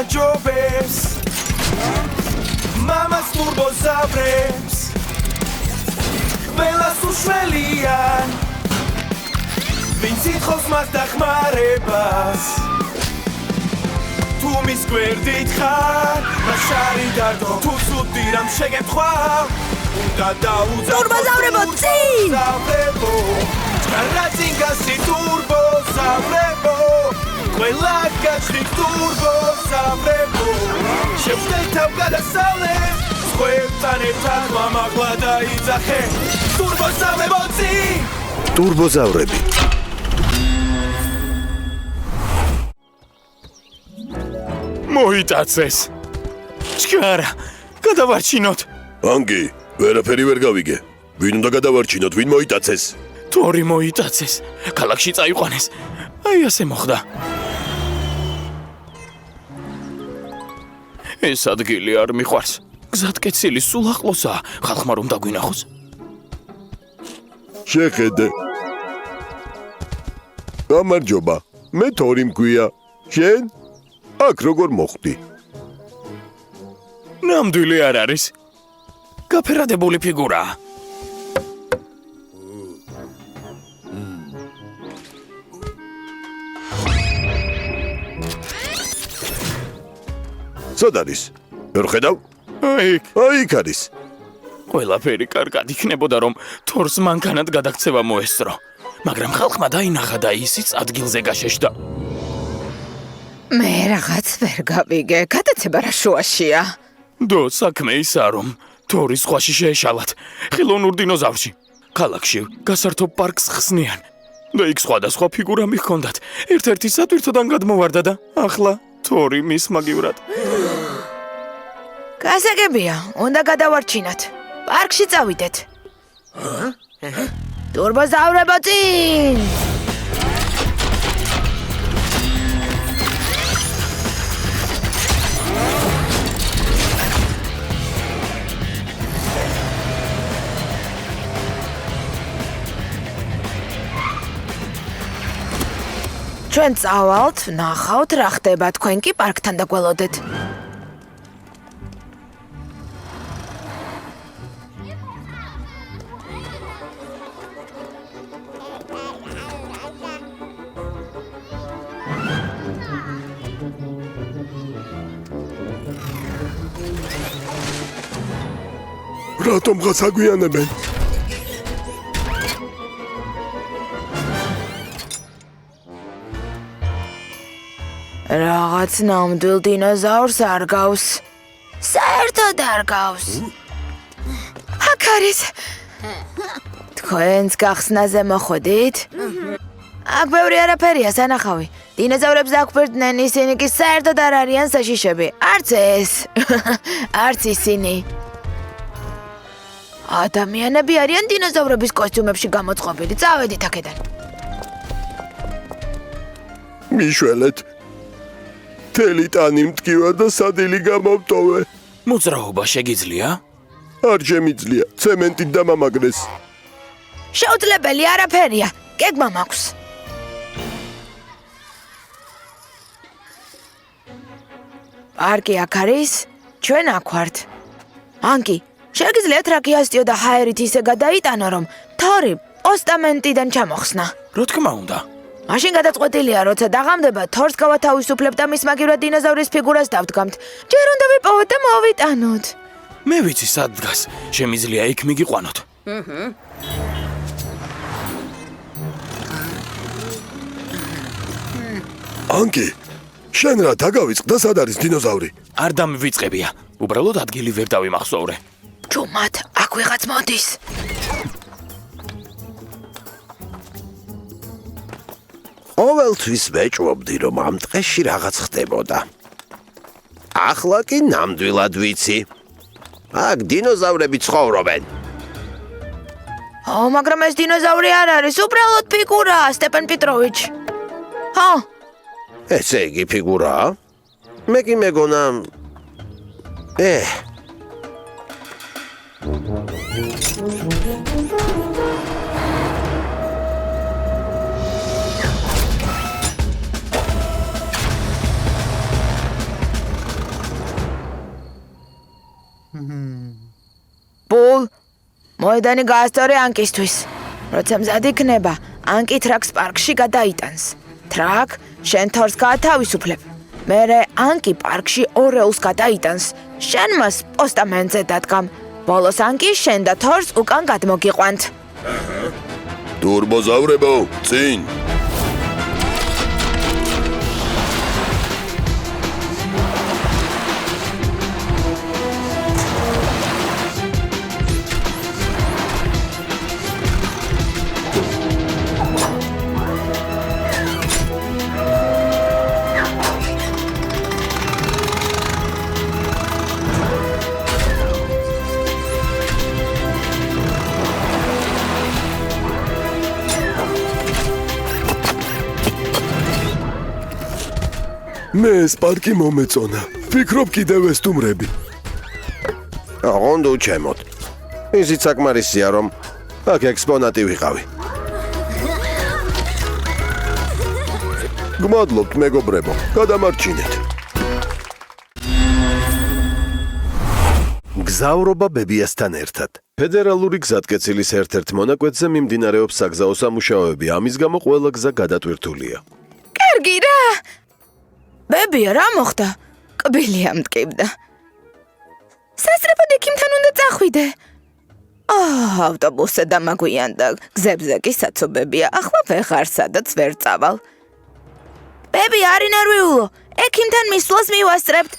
გამარჯობებს მამას ტურბოზავრებს ყველას უშველიან ვინც ითხოვს მას დახმარებას თუ მის გვერდით ხარ მას შარი დარდო თუ ცუდი რამ შეგემთხვა უნდა დაუძახო ტურბოზავრებო წინ Razingassi turbo savrebo Quella cacci turbo savrebo Shevsteltav gadasavles Squeltanetan mamagla daidzaxe Turbo savrebo tsi Turbo zavrebi Moitatses Chkara Gadavachinot Angi veraferi ver gavige Vin უნდა გადავარჩინოთ ვინ მოიტაცეს თორი მოიტაცეს ქალაქში წაიყვანეს აი ასე მოხდა ეს ადგილი არ მიყვარს გზატკეცილი სულ ახლოსაა ხალხმა რომ დაგვინახოს შეხედე გამარჯობა მე თორი მქვია შენ აქ როგორ მოხვდი ნამდვილი არ არის გაფერადებული ფიგურაა სად არის? ვერ ხედავ? აი არის. ყველაფერი კარგად იქნებოდა რომ თორს მანქანად გადაქცევა მოესწრო, მაგრამ ხალხმა დაინახა და ისიც ადგილზე გაშეშდა. მე რაღაც ვერ გავიგე, გადაცემა რა შუაშია? დო საქმე ისაა რომ თორის ხვაში შეეშალათ ხელოვნურ დინოზავრში. ქალაქში გასართობ პარკს ხსნიან და იქ სხვადასხვა ფიგურა მიჰქონდათ. ერთ-ერთი სატვირთოდან გადმოვარდა და ახლა თორი მის მაგივრად. გასაგებია, უნდა გადავარჩინოთ. პარკში წავიდეთ. ტურბოზავრებო წინ! ჩვენ წავალთ, ნახავთ რა ხდება, თქვენ კი პარკთან დაგველოდეთ. რატომ გასაგვიანებენ? რაღაც ნამდვილ დინოზავრს არ გავს. საერთოდ არ გავს. აქ არის. თქვენს გახსნაზე მოხვდით? აქ ბევრი არაფერია სანახავი. დინოზავრებს აქვბერდნენ ისინი კი საერთოდ არ არიან საშიშები. არც ეს. არც ისინი. ადამიანები არიან დინოზავრების კოსტიუმებში გამოწყობილი. წავედით აქედან. მიშველეთ. თელი ტანი მტკივა და სადილი გამოვტოვე. მოძრაობა შეგიძლია? არ შემიძლია. ცემენტით დამამაგრეს. შეუძლებელი არაფერია. გეგმა მაქვს. პარკი აქ არის? ჩვენ აქ ვართ. ანკი, შეგიძლიათ რაკიასტიო და ჰაერით ისე გადაიტანო, რომ თორი პოსტამენტიდან ჩამოხსნა. რა თქმა უნდა. მაშინ გადაწყვეტილია, როცა დაღამდება, თორს გავათავისუფლებთ და მის მაგივრად დინოზავრის ფიგურას დავდგამთ. ჯერ უნდა ვიპოვოთ და მოვიტანოთ. მე ვიცი სად დგას. შემიძლია იქ მიგიყვანოთ. ანკი, შენ რა დაგავიწყდა სად არის დინოზავრი? არ დამივიწყებია. უბრალოდ ადგილი ვერ დავიმახსოვრე. ჯუმად, აქ ვიღაც მოდის. ყოველთვის ვეჭვობდი, რომ ამ დღეში რაღაც ხდებოდა. ახლა კი ნამდვილად ვიცი. აქ დინოზავრები ცხოვრობენ. მაგრამ ეს დინოზავრი არ არის, უბრალოდ ფიგურაა, სტეპენ პეტროვიჩ. ესე იგი ფიგურაა? მე კი მეგონა მოედანი გაასწორე ანკისთვის. როცა მზად იქნება, ანკი ტრაკს პარკში გადაიტანს. ტრაკ შენ თორს გაათავისუფლებ. მერე ანკი პარკში ორეულს გადაიტანს. შენ მას პოსტამენტზე დადგამ. ბოლოს ანკი შენ და თორს უკან გადმოგიყვანთ. ტურბოზავრებო, წინ! მე ეს პარკი მომეწონა. ვფიქრობ კიდევ ესტუმრები. ოღონდ უჩემოთ. ისიც საკმარისია, რომ აქ ექსპონატი ვიყავი. გმადლობთ, მეგობრებო. გადამარჩინეთ. გზავრობა ბებიასთან ერთად. ფედერალური გზატკეცილის ერთ-ერთ მონაკვეთზე მიმდინარეობს საგზაო სამუშაოები, ამის გამო ყველა გზა გადატვირთულია. კარგი რა. ბებია, რა მოხდა? კბილი ამტკიბდა. სასწრაფოდ ექიმთან უნდა წახვიდე. ავტობუსზე დამაგვიანდა, გზებზე კი საცობებია, ახლა ვეღარ სადაც ვერ წავალ. ბები, არ ინერვიულო, ექიმთან მისვლას მივასწრებთ.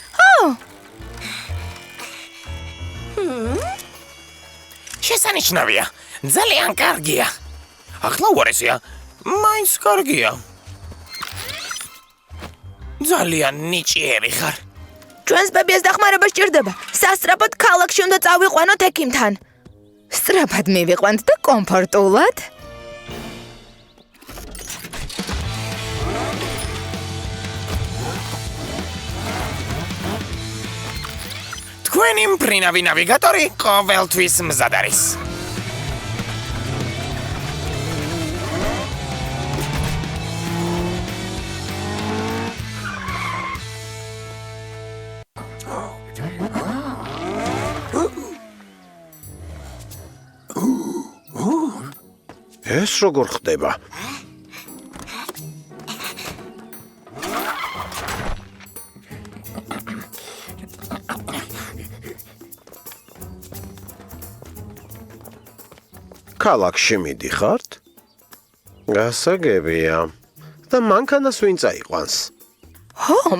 შესანიშნავია. ძალიან კარგია. ახლა უარესია. მაინც კარგია. ძალიან ნიჭიერი ხარ. ჩვენს ბებიას დახმარება სჭირდება. სასწრაფოდ ქალაქში უნდა წავიყვანოთ ექიმთან. სწრაფად მივიყვანთ და კომფორტულად. თქვენი მფრინავი ნავიგატორი ყოველთვის მზად არის. ეს როგორ ხდება? ქალაქში მიდიხართ? გასაგებია. და მანქანას ვინ წაიყვანს?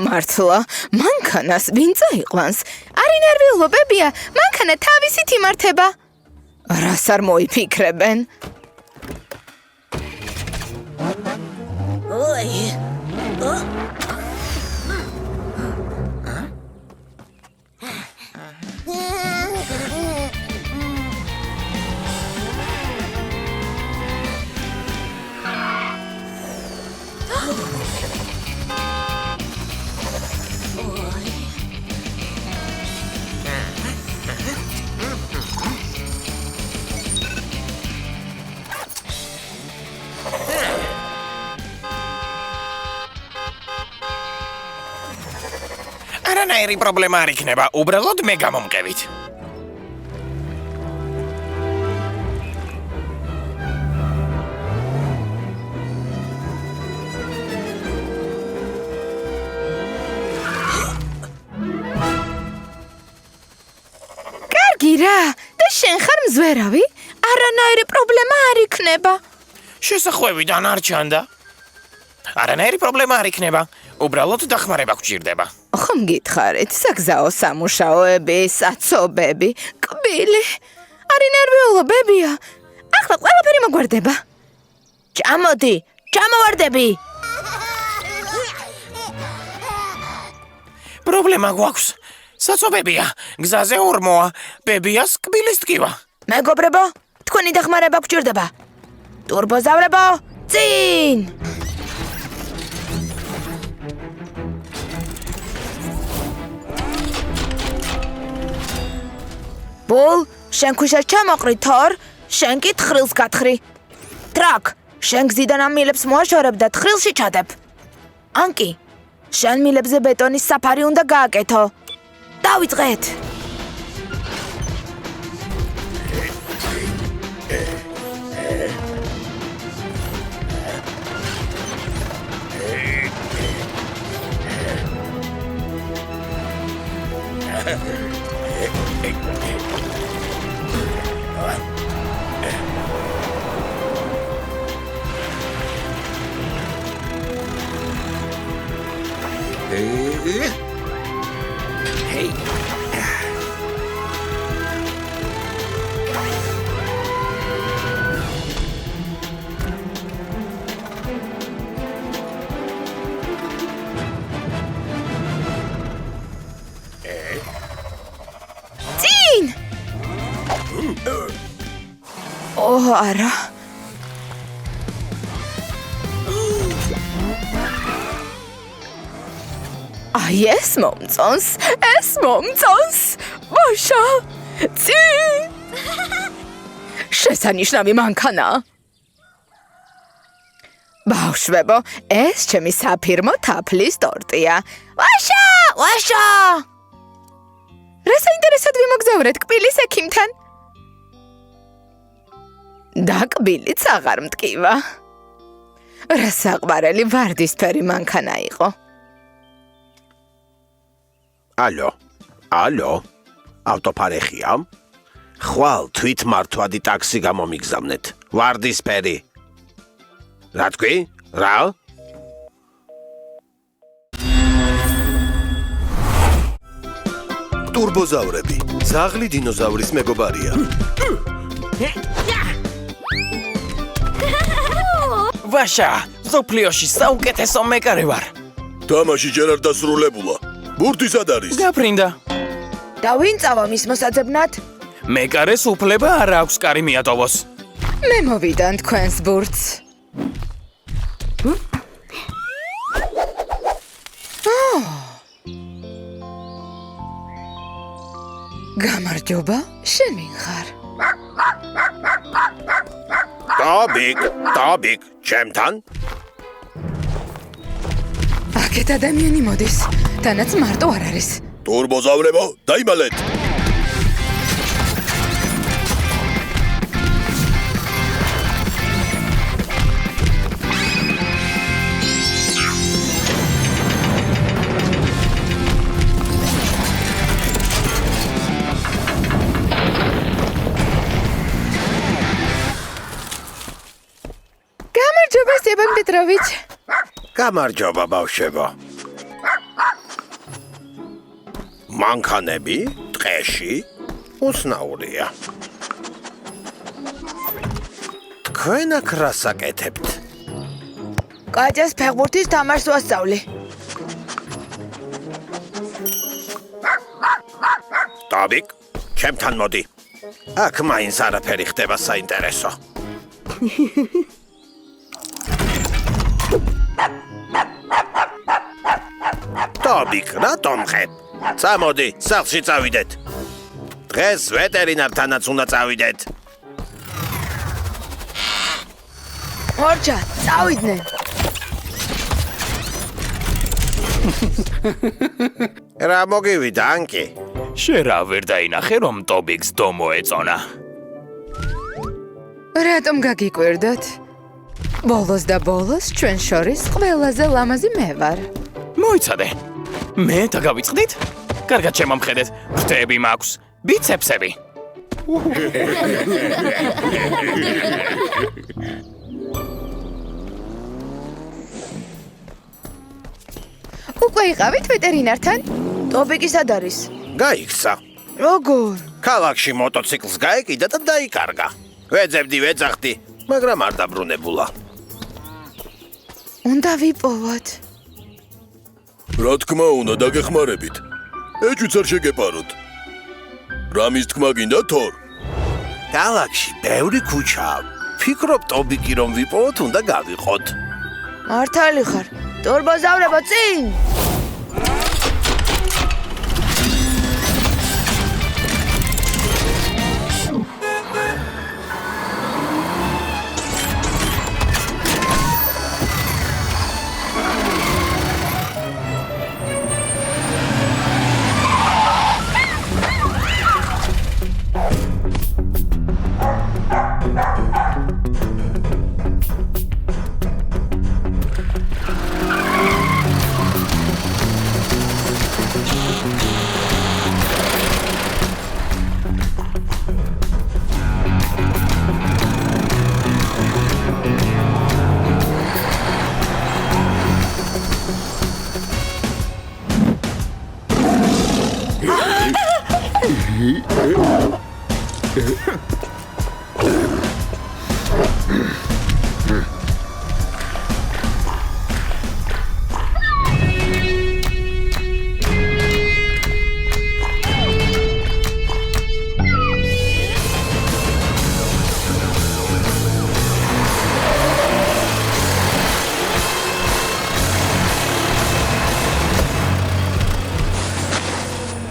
მართლა, მანქანას ვინ წაიყვანს? არ ინერვიულო, ბებია, მანქანა თავისით იმართება. რას არ მოიფიქრებენ? არანაირი პრობლემა არ იქნება, უბრალოდ მე გამომყევით. კარგი რა, და შენ ხარ მზვერავი? არანაირი პრობლემა არ იქნება. შესახვევიდან არ ჩანდა. არანაირი პრობლემა არ იქნება, უბრალოდ დახმარება გვჭირდება. ხომ გითხარით, საგზაო სამუშაოები, საცობები, კბილი. არ ინერვიულო, ბებია. ახლა ყველაფერი მოგვარდება. ჩამოდი, ჩამოვარდები. პრობლემა გვაქვს. საცობებია, გზაზე ორმოა, ბებიას კბილის ტკივა. მეგობრებო, თქვენი დახმარება გვჭირდება. ტურბოზავრებო, წინ! ბულ, შენ ქვიშას ჩამოყრი, თორ, შენ კი თხრილს გათხრი. ტრაკ, შენ გზიდან ამ მილებს მოაშორებ და თხრილში ჩადებ. ანკი, შენ მილებზე ბეტონის საფარი უნდა გააკეთო. დავიწყეთ. წინ! არა. აი ეს მომწონს. ვაშა! წინ! შესანიშნავი მანქანა. ბავშვებო, ეს ჩემი საფირმო თაფლის ტორტია. ვაშა! რა საინტერესოდ ვიმოგზაურეთ კბილის ექიმთან? და კბილიც აღარ მტკივა. რა საყვარელი ვარდისფერი მანქანა იყო. ალო, ავტოფარეხია? ხვალ თვითმართვადი ტაქსი გამომიგზავნეთ. ვარდისფერი. რა თქვი? რა? ტურბოზავრები. ზაღლი დინოზავრის მეგობარია. ვაშა, მსოფლიოში საუკეთესო მეკარე ვარ. თამაში ჯერ არ დასრულებულა. ბურთი სად არის? გაფრინდა. და ვინ წავა მის მოსაძებნად? მეკარეს უფლება არ აქვს კარი მიატოვოს. მე მოვიდან თქვენს ბურთს. გამარჯობა, შენ ვინ ხარ? ტობიკ, ჩემთან? აქეთ ადამიანი მოდის, თანაც მარტო არ არის. ტურბოზავრებო, დაიმალეთ. გამარჯობა, სტეპან პეტროვიჩ. გამარჯობა, ბავშვებო. მანქანები ტყეში უცნაურია. თქვენ აქ რას აკეთებთ? კაჭას ფეხბურთის თამაშს ვასწავლი. ტობიკ, ჩემთან მოდი. აქ მაინც არაფერი ხდება საინტერესო. ტობიკ, რატომ ხებ? წამოდი, სახლში წავიდეთ. დღეს ვეტერინართანაც უნდა წავიდეთ. ორჯა, წავიდნენ. რა მოგივიდა, ანკი? შენ რა ვერ დაინახე რომ ტობიკს დო მოეწონა? რატომ გაგიკვირდათ? ბოლოს და ბოლოს ჩვენ შორის ყველაზე ლამაზი მე ვარ. მოიცადე. მე დაგავიწყდით? კარგად შემომხედეთ. ფრთები მაქვს, ბიცეპსები. უკვე იყავით ვეტერინართან? ტობიკი სად არის? გაიქცა. როგორ? ქალაქში მოტოციკლს გაეკიდა და დაიკარგა. ვეძახდი, მაგრამ არ დაბრუნებულა. უნდა ვიპოვოთ. რა თქმა უნდა, დაგეხმარებით. ეჭვიც არ შეგეპაროთ. რამის თქმა გინდა თორ? ქალაქში ბევრი ქუჩაა. ფიქრობ ტობიკი რომ ვიპოვოთ, უნდა გავიყოთ. მართალი ხარ. ტურბოზავრებო, წინ!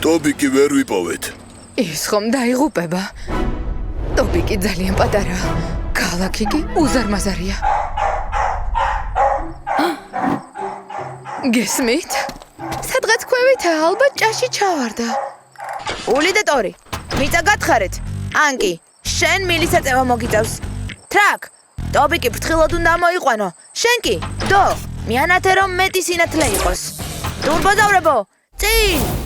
ტობიკი ვერ ვიპოვეთ. ის ხომ დაიღუპება. ტობიკი ძალიან პატარაა. ქალაქი კი უზარმაზარია. გესმით? სადღაც ქვევითა ალბათ ჭაში ჩავარდა. ული და ტორი, მიწა გათხარეთ. ანკი, შენ მილისაწევა მოგიწევს. ტრაკ, ტობიკი ფრთხილად უნდა მოიყვანო. შენ კი, დო, მიანათე რომ მეტი სინათლე იყოს. ტურბოზავრებო, წინ!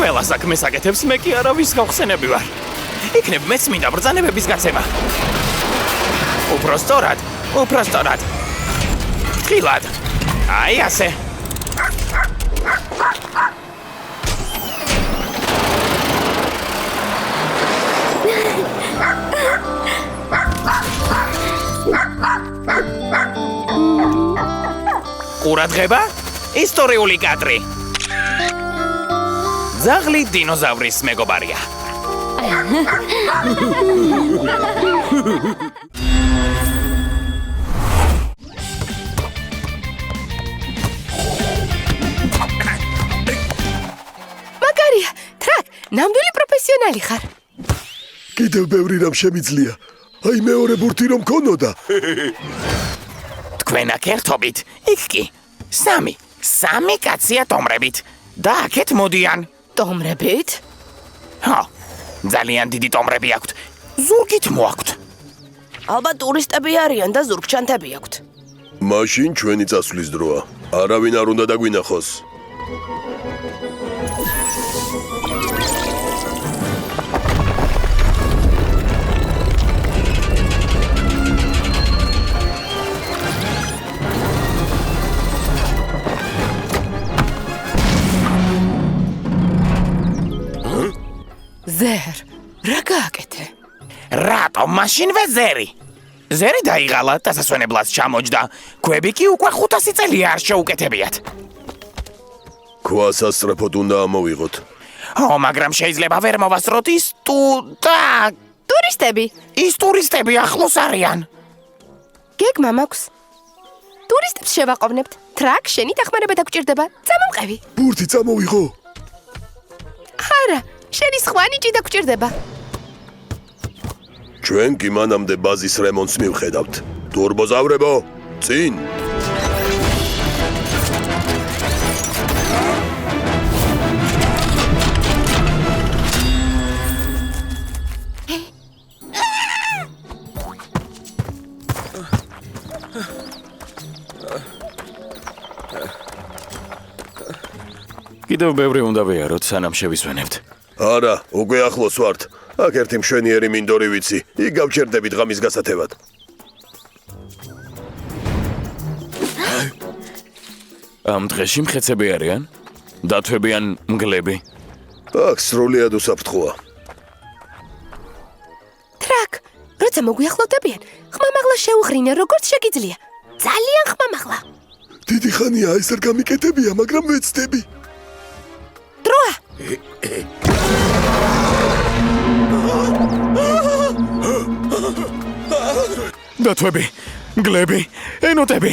ყველა საქმეს აკეთებს მე კი არავის გავხსენები ვარ. იქნებ მეც მინდა ბრძანებების გაცემა. უფრო სწორად. ხილად. აი ასე. ყურადღება? ისტორიული კადრი. ზაღლი დინოზავრის მეგობარია. მაგარია, ტრაკ, ნამდვილი პროფესიონალი ხარ. კიდევ ბევრი რამ შემიძლია. აი მეორე ბურთი რომ ქონოდა. თქვენ აქ ერთობით, იქ კი. სამი კაცია ტომრებით. და აქეთ მოდიან. ტომრებით? ჰა, ძალიან დიდი ტომრები აქვთ. ზურგით მოაქვთ. ალბათ ტურისტები არიან და ზურგჩანთები აქვთ. მაშინ ჩვენი წასვლის დროა. არავინ არ უნდა დაგვინახოს. ზერ, რა გააკეთე? რატომ მაშინვე ზერი? ზერი დაიღალა და სასვენებლად ჩამოჯდა. ქვები კი უკვე 500 წელია არ შეუკეთებიათ. ქვას ასწრაფოდ უნდა ამოვიღოთ. მაგრამ შეიძლება ვერ მოვასწროთ ის ტურისტები. ის ტურისტები ახლოს არიან. გეგმა მაქვს. ტურისტებს შევაყოვნებთ. ტრაკ, შენი დახმარება დაგჭირდება. წამომყევი. ბურთი წამოვიღო. არა, შენი სხვა ნიჭი დაგჭირდება. ჩვენ კი მანამდე ბაზის რემონტს მივხედავთ. ტურბოზავრებო, წინ! კიდევ ბევრი უნდა ვეაროთ, სანამ შევისვენებთ. არა, უკვე ახლოს ვართ. აქ ერთი მშვენიერი მინდორი ვიცი. იქ გავჩერდებით ღამის გასათევად. ამ დღეში მხეცები არიან? დათვები ან მგლები? აქ სრულიად უსაფრთხოა. ტრაკ, როცა მოგვიახლოვდებიან, ხმამაღლა შეუღრინე, როგორც შეგიძლია. ძალიან ხმამაღლა. დიდი ხანია ეს არ გამიკეთებია, მაგრამ ვეცდები. დროა. დათვები, მგლები, ენოტები.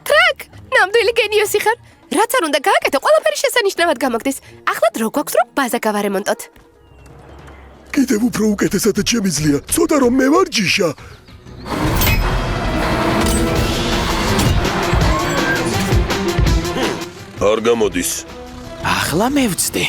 ტრაკ, ნამდვილი გენიოსი ხარ. რაც არ უნდა გააკეთო, ყველაფერი შესანიშნავად გამოგდეს. ახლა დრო გვაქვს, რომ ბაზა გავარემონტოთ. კიდევ უფრო უკეთესად შემიძლია. ცოტა რომ მე ვარ ჯიშა. არ გამოდის. ახლა მევცდი.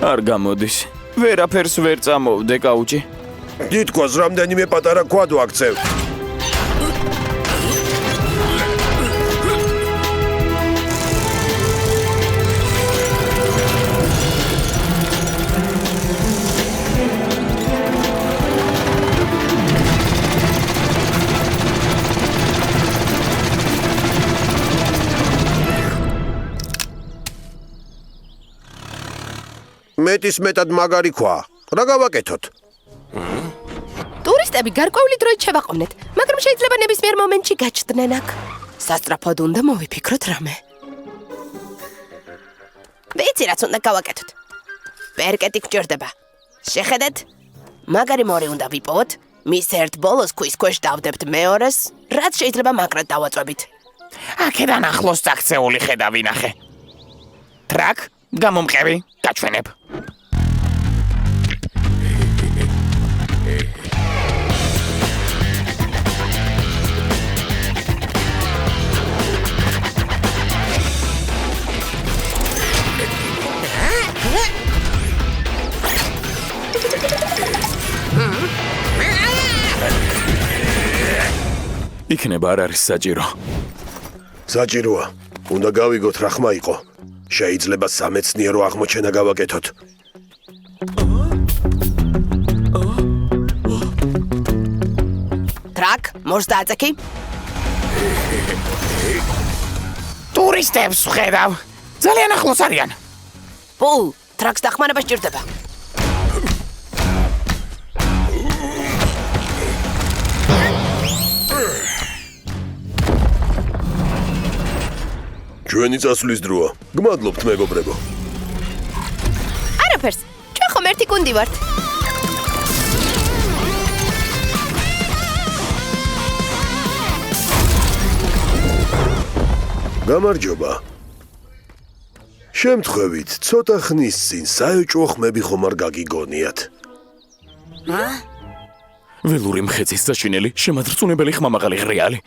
არ გამოდის. ვერაფერს ვერ წამოვდე, კაუჭი. თითქოს რამდენიმე პატარა ქვად ვაქცევ. მეტის მეტად მაგარი ქვა. რა გავაკეთოთ? ტურისტები გარკვეული დროით შევაყოვნეთ, მაგრამ შეიძლება ნებისმიერ მომენტში გაჩნდნენ აქ. სასწრაფოდ უნდა მოვიფიქროთ რამე. ვიცი რაც უნდა გავაკეთოთ. პერკეტი გჭირდება. შეხედეთ? მაგარი მორი უნდა ვიპოვოთ. მის ერთ ბოლოს ქვის ქვეშ დავდებთ მეორეს, რაც შეიძლება მაგრად დავაწვევით. აქედან ახლოს წაქცეული ხედა ვინახე. ტრაკ, გამომყევი, გაჩვენებ. იქნება არ არის საჭირო. საჭიროა. უნდა გავიგოთ რა ხმა იყო. შეიძლება სამეცნიერო აღმოჩენა გავაკეთოთ. ტრაკ, მორს დააწექი. ტურისტებს ვხედავ. ძალიან ახლოს არიან. ბულ, ტრაკს დახმარება სჭირდება. ჩვენი წასვლის დროა. გმადლობთ, მეგობრებო. არაფერს, ჩვენ ხომ ერთი გუნდი ვართ. გამარჯობა. შემთხვევით, ცოტა ხნის წინ საეჭვო ხმები ხომ არ გაგიგონიათ? ველური მხეცის საშინელი, შემადრწუნებელი ხმამაღალი ღრიალი.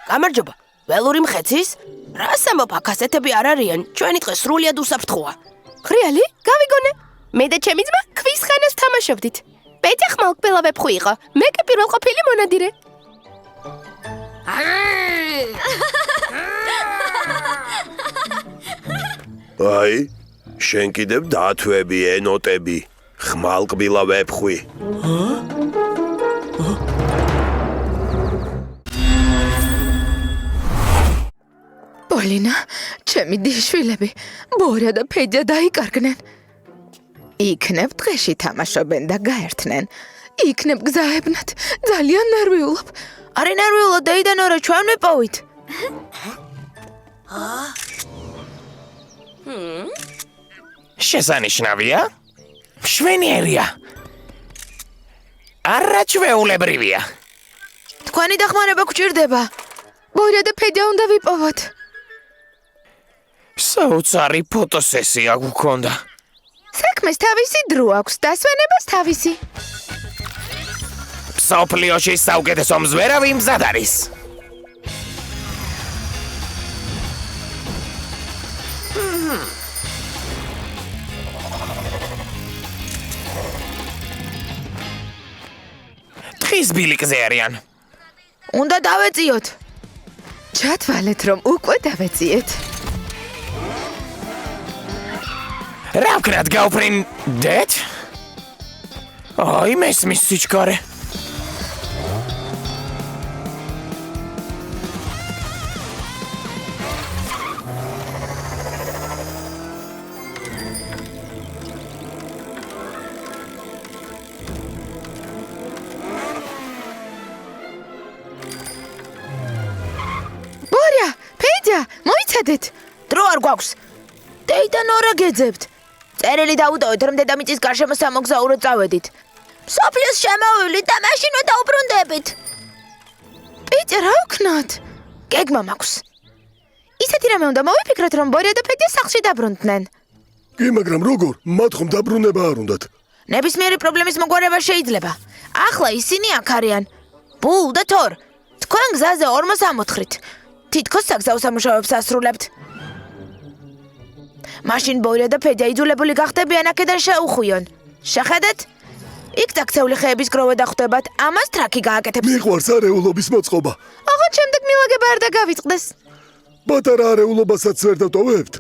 გამარჯობა. ველური მხეცის? რას ამბობ, აქ ასეთები არ არიან. ჩვენი დღე სრულიად უსაფრთხოა. ღრიალი? გავიგონე. მე და ჩემი ძმა ქვის ხანას თამაშობდით. პეტი ხმალ კბილა ვეფხვი იყო. მე კი პირველყოფილი მონადირე. აი, შენ კიდევ დათვები, ენოტები, ხმალყბილა ვეფხვი. პოლინა, ჩემი დიშვილები, ბორა და ფედია დაიკარგნენ. იქნებ დღეში თამაშობენ და გაერთნენ. იქნებ გზაებნათ, ძალიან ნერვიულობ. არი ნერვიულობ, დეიდან ორა ჩვენ ვიპოვით. შესანიშნავია? მშვენიერია. არაჩვეულებრივია. თქვენი დახმარება გვჭირდება. ბორა და ფედია უნდა ვიპოვოთ. საოცარი ფოტოსესია გქონდა. საქმეს თავისი დრო აქვს, დასვენებას თავისი. მსოფლიოში საუკეთესო მზვერავი მზად არის. თხის ბილიკზე არიან. უნდა დავეწიოთ. ჩათვალეთ, რომ უკვე დავეწიეთ. რა ვქნათ გავფრინდეთ? აი მესმის სიჩქარე. ბორა, ფედია, მოიცადეთ. დრო არ გვაქვს. დეიდან ორა გეძებთ. წერილი დაუტოვეთ, რომ დედამიწის გარშემო სამოგზაუროდ წავედით. სოფლის შემოვივლით და მაშინვე დაუბრუნდებით. პიტი, რა ვქნათ? გეგმა მაქვს. ისეთი რამე უნდა მოვიფიქროთ, რომ ბორა და ფედია სახლში დაბრუნდნენ. კი, მაგრამ როგორ? მათ ხომ დაბრუნება არ უნდათ? ნებისმიერი პრობლემის მოგვარება შეიძლება. ახლა ისინი აქ არიან. ბულ და თორ. თქვენ გზაზე 44-ით. თითქოს საგზაო სამუშაოებს ასრულებთ. მაშინ ბორა და ფედია იძულებული გახდებიან აქედან შეუხვიონ. შეხედეთ? იქ დაქცეული ხეების გროვა დახვდებათ, ამას ტრაკი გააკეთებს. მიყვარს არეულობის მოწყობა. აღარ შემდეგ მილაგება არ დაგავიწყდეს. პატარა არეულობასაც ვერ დავტოვებთ.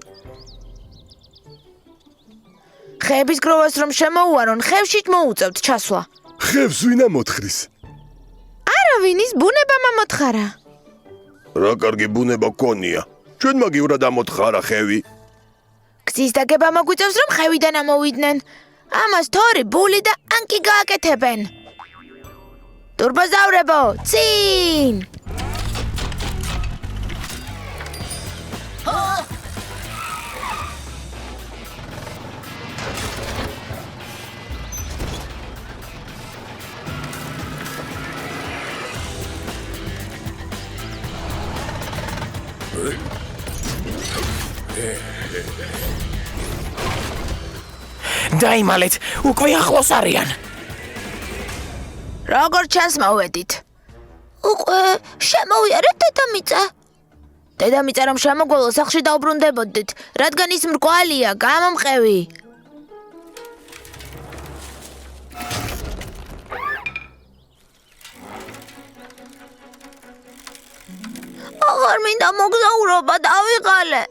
ხეების გროვას რომ შემოუარონ, ხევშიც მოუწევთ ჩასვლა. ხევს ვინ ამოთხრის? არავინის ბუნებამ ამოთხარა. რა კარგი ბუნება გქონია. ჩვენ მაგივრად ამოთხარა ხევი. გზის დაგება მოგვიწევს, რომ ხევიდან ამოვიდნენ. ამას თორი, ბული და ანკი გააკეთებენ. ტურბოზავრებო, წინ! დაიმალეთ, უკვე ახლოს არიან. როგორ ჩანს მოვედით? უკვე შემოვიარეთ დედამიწა. დედამიწა რომ შემოგვალო სახლში დაუბრუნდებოდით, რადგან ის მრგვალია, გამომყევი. აღარ მინდა მოგზაურობა დავიღალე.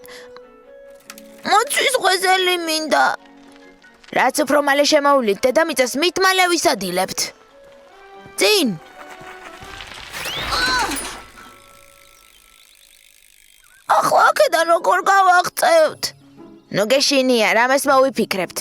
მოცვის ღვეზელი მინდა. რაც უფრო მალე შემოვლით, დედამიწას მით მალე ვისადილებთ. წინ! ახლა აქედან როგორ გავაღწევთ? ნუ გეშინია, რამეს მოვიფიქრებთ.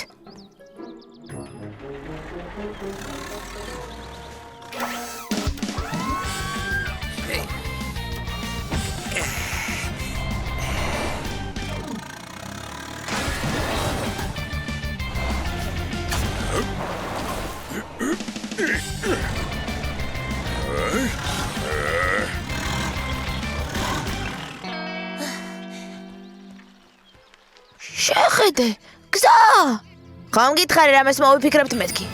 შეხედე, გზა! ხომ გითხარი რამეს მოვიფიქრებთ მეთქი?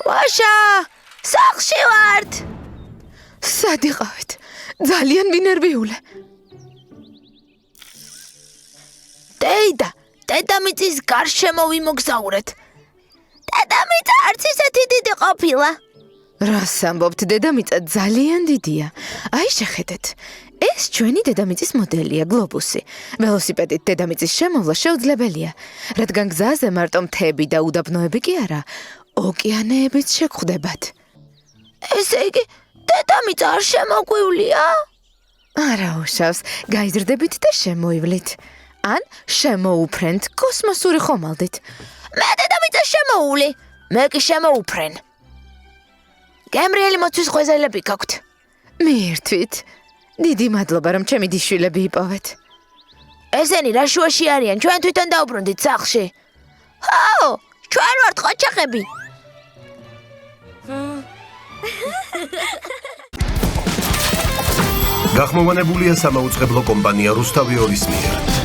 ვაშა! სახლში ვართ! სად იყავით? ძალიან მინერვიულე. დედამიწის გარშემო ვიმოგზაურეთ. დედამიწა არც ისეთი დიდი ყოფილა. რას ამბობთ, დედამიწა ძალიან დიდია. აი შეხედეთ. ეს ჩვენი დედამიწის მოდელია, გლობუსი. ველოსიპედით დედამიწის შემოვლა შეუძლებელია, რადგან გზაზე მარტო მთები და უდაბნოები კი არა, ოკეანეებიც შეგხვდებათ. ესე იგი, დედამიწა არ შემოგვივლია? არა უშავს, გაიზრდებით და შემოივლით. ან შემოუფრენთ კოსმოსური ხომალდით. მე დედამიწას შემოუვლი, მე კი შემოუფრენ. გემრიელი მოცვის ღვეზელები გაქვთ. მიირთვით. დიდი მადლობა, რომ ჩემი დიშვილები იპოვეთ. ესენი რა შუაში არიან, ჩვენ თვითონ დაუბრუნდით სახლში. ჰო, ჩვენ ვართ ყოჩაღები. გახმოვანებულია სამაუწყებლო კომპანია რუსთავი ორის მიერ.